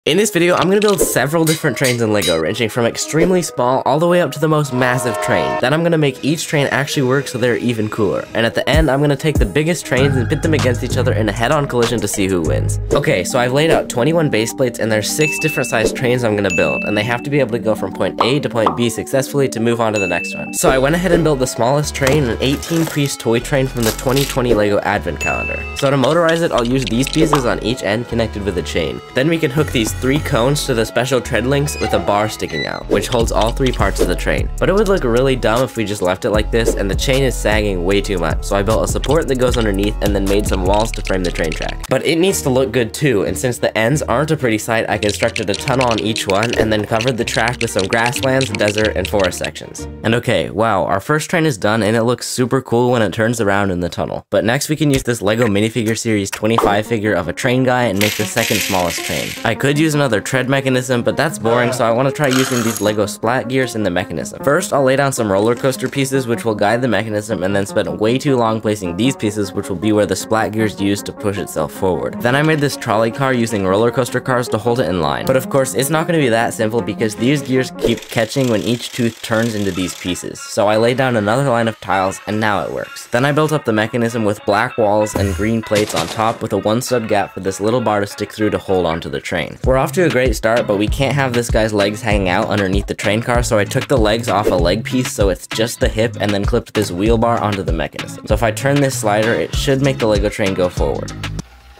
In this video, I'm going to build several different trains in LEGO, ranging from extremely small all the way up to the most massive train. Then I'm going to make each train actually work so they're even cooler. And at the end, I'm going to take the biggest trains and pit them against each other in a head-on collision to see who wins. Okay, so I've laid out 21 base plates and there's 6 different sized trains I'm going to build, and they have to be able to go from point A to point B successfully to move on to the next one. So I went ahead and built the smallest train, an 18-piece toy train from the 2020 LEGO Advent Calendar. So to motorize it, I'll use these pieces on each end connected with a chain. Then we can hook these 3 cones to the special tread links with a bar sticking out, which holds all 3 parts of the train. But it would look really dumb if we just left it like this, and the chain is sagging way too much, so I built a support that goes underneath and then made some walls to frame the train track. But it needs to look good too, and since the ends aren't a pretty sight, I constructed a tunnel on each one and then covered the track with some grasslands, desert, and forest sections. And okay, wow, our first train is done and it looks super cool when it turns around in the tunnel. But next we can use this LEGO minifigure series 25 figure of a train guy and make the second smallest train. I could use another tread mechanism, but that's boring, so I want to try using these LEGO splat gears in the mechanism. First, I'll lay down some roller coaster pieces which will guide the mechanism, and then spend way too long placing these pieces which will be where the splat gears use to push itself forward. Then I made this trolley car using roller coaster cars to hold it in line. But of course, it's not going to be that simple because these gears keep catching when each tooth turns into these pieces. So I laid down another line of tiles and now it works. Then I built up the mechanism with black walls and green plates on top with a 1 stud gap for this little bar to stick through to hold onto the train. We're off to a great start, but we can't have this guy's legs hanging out underneath the train car, so I took the legs off a leg piece so it's just the hip and then clipped this wheel bar onto the mechanism. So if I turn this slider, it should make the LEGO train go forward.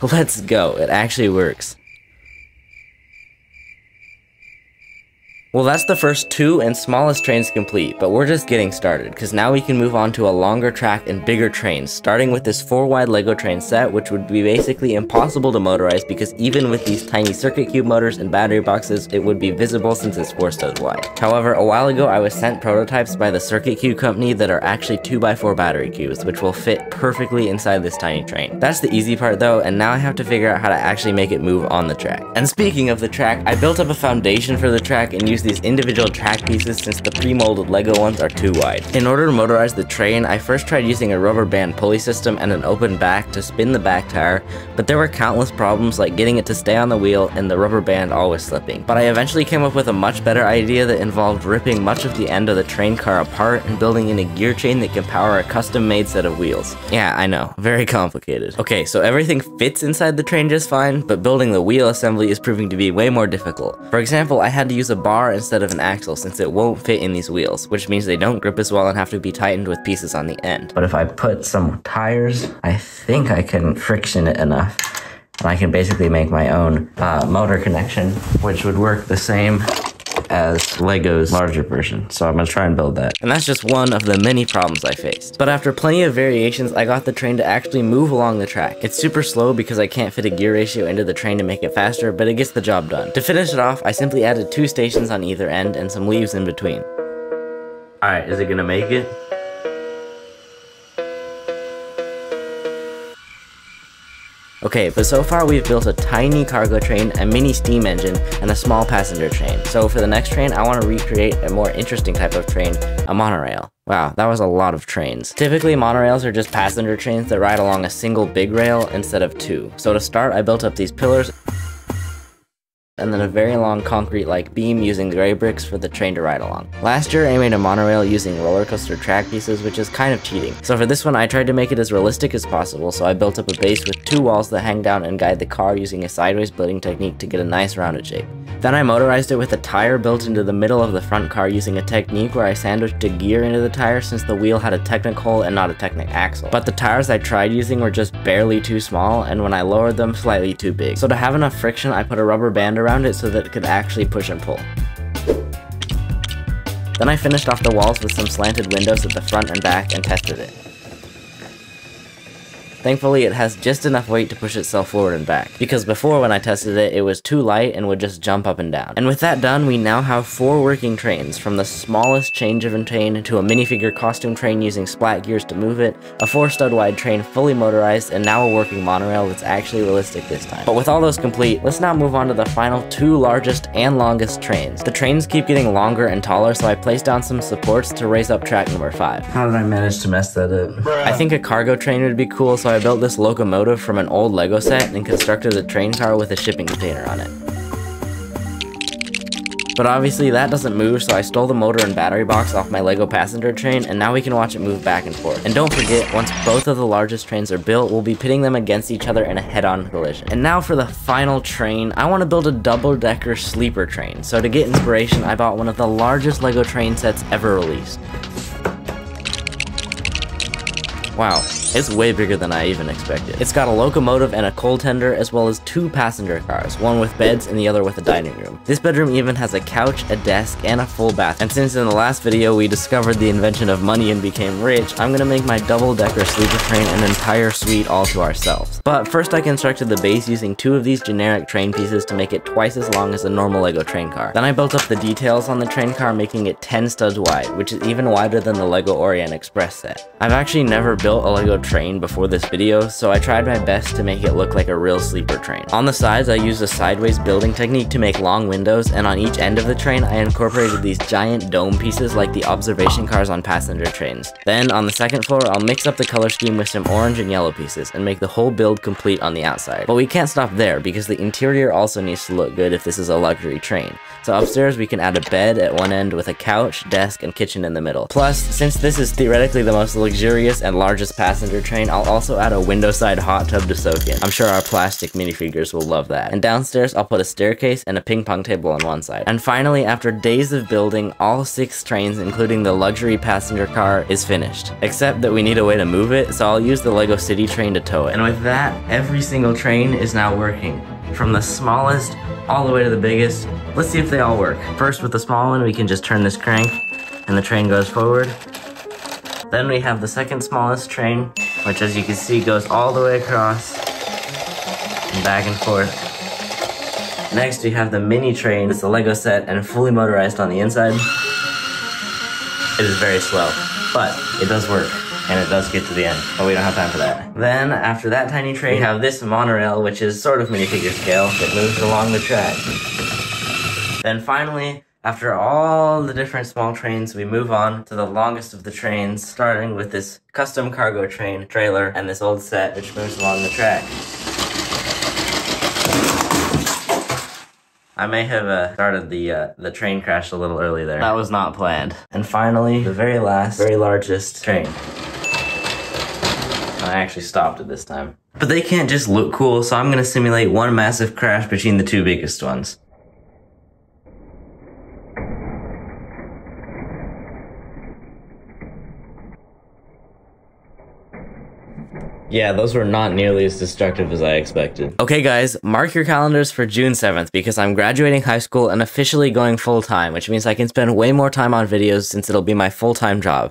Let's go, it actually works. Well, that's the first 2 and smallest trains complete, but we're just getting started, because now we can move on to a longer track and bigger trains, starting with this 4-wide LEGO train set, which would be basically impossible to motorize because even with these tiny circuit cube motors and battery boxes, it would be visible since it's 4 studs wide. However, a while ago I was sent prototypes by the Circuit Cube company that are actually 2x4 battery cubes, which will fit perfectly inside this tiny train. That's the easy part though, and now I have to figure out how to actually make it move on the track. And speaking of the track, I built up a foundation for the track and used these individual track pieces since the pre-molded LEGO ones are too wide. In order to motorize the train, I first tried using a rubber band pulley system and an open back to spin the back tire, but there were countless problems like getting it to stay on the wheel and the rubber band always slipping. But I eventually came up with a much better idea that involved ripping much of the end of the train car apart and building in a gear chain that can power a custom-made set of wheels. Yeah, I know, very complicated. Okay, so everything fits inside the train just fine, but building the wheel assembly is proving to be way more difficult. For example, I had to use a bar instead of an axle since it won't fit in these wheels, which means they don't grip as well and have to be tightened with pieces on the end. But if I put some tires, I think I can friction it enough, and I can basically make my own motor connection, which would work the same as LEGO's larger version, so I'm gonna try and build that. And that's just one of the many problems I faced. But after plenty of variations, I got the train to actually move along the track. It's super slow because I can't fit a gear ratio into the train to make it faster, but it gets the job done. To finish it off, I simply added 2 stations on either end and some leaves in between. Alright, is it gonna make it? Okay, but so far we've built a tiny cargo train, a mini steam engine, and a small passenger train. So for the next train, I want to recreate a more interesting type of train, a monorail. Wow, that was a lot of trains. Typically, monorails are just passenger trains that ride along a single big rail instead of 2. So to start, I built up these pillars and then a very long concrete-like beam using gray bricks for the train to ride along. Last year, I made a monorail using roller coaster track pieces, which is kind of cheating. So for this one, I tried to make it as realistic as possible, so I built up a base with 2 walls that hang down and guide the car using a sideways building technique to get a nice rounded shape. Then I motorized it with a tire built into the middle of the front car using a technique where I sandwiched a gear into the tire since the wheel had a Technic hole and not a Technic axle. But the tires I tried using were just barely too small, and when I lowered them, slightly too big. So to have enough friction, I put a rubber band around it so that it could actually push and pull. Then I finished off the walls with some slanted windows at the front and back and tested it. Thankfully, it has just enough weight to push itself forward and back, because before when I tested it, it was too light and would just jump up and down. And with that done, we now have 4 working trains, from the smallest change-of train to a minifigure costume train using splat gears to move it, a 4-stud wide train fully motorized, and now a working monorail that's actually realistic this time. But with all those complete, let's now move on to the final 2 largest and longest trains. The trains keep getting longer and taller, so I placed down some supports to raise up track number 5. How did I manage to mess that up? I think a cargo train would be cool, so I built this locomotive from an old LEGO set and constructed a train car with a shipping container on it. But obviously that doesn't move, so I stole the motor and battery box off my LEGO passenger train, and now we can watch it move back and forth. And don't forget, once both of the largest trains are built, we'll be pitting them against each other in a head-on collision. And now for the final train, I want to build a double-decker sleeper train. So to get inspiration, I bought one of the largest LEGO train sets ever released. Wow, it's way bigger than I even expected. It's got a locomotive and a coal tender, as well as 2 passenger cars, one with beds and the other with a dining room. This bedroom even has a couch, a desk, and a full bath. And since in the last video we discovered the invention of money and became rich, I'm gonna make my double-decker sleeper train an entire suite all to ourselves. But first I constructed the base using 2 of these generic train pieces to make it twice as long as a normal LEGO train car. Then I built up the details on the train car, making it 10 studs wide, which is even wider than the LEGO Orient Express set. I've actually never built a LEGO train before this video, so I tried my best to make it look like a real sleeper train. On the sides, I used a sideways building technique to make long windows, and on each end of the train, I incorporated these giant dome pieces like the observation cars on passenger trains. Then, on the second floor, I'll mix up the color scheme with some orange and yellow pieces, and make the whole build complete on the outside. But we can't stop there, because the interior also needs to look good if this is a luxury train. So upstairs, we can add a bed at one end with a couch, desk, and kitchen in the middle. Plus, since this is theoretically the most luxurious and largest passenger train, I'll also add a window side hot tub to soak in. I'm sure our plastic minifigures will love that. And downstairs, I'll put a staircase and a ping pong table on one side. And finally, after days of building, all 6 trains, including the luxury passenger car, is finished. Except that we need a way to move it, so I'll use the LEGO City train to tow it. And with that, every single train is now working. From the smallest all the way to the biggest. Let's see if they all work. First, with the small one, we can just turn this crank and the train goes forward. Then we have the second smallest train, which as you can see goes all the way across and back and forth. Next we have the mini train. It's a LEGO set and fully motorized on the inside. It is very slow, but it does work. And it does get to the end, but we don't have time for that. Then, after that tiny train, we have this monorail, which is sort of minifigure scale, that moves along the track. Then finally, after all the different small trains, we move on to the longest of the trains, starting with this custom cargo train trailer and this old set, which moves along the track. I may have started the train crash a little early there. That was not planned. And finally, the very last, very largest train. I actually stopped it this time. But they can't just look cool, so I'm gonna simulate one massive crash between the 2 biggest ones. Yeah, those were not nearly as destructive as I expected. Okay guys, mark your calendars for June 7th because I'm graduating high school and officially going full-time, which means I can spend way more time on videos since it'll be my full-time job.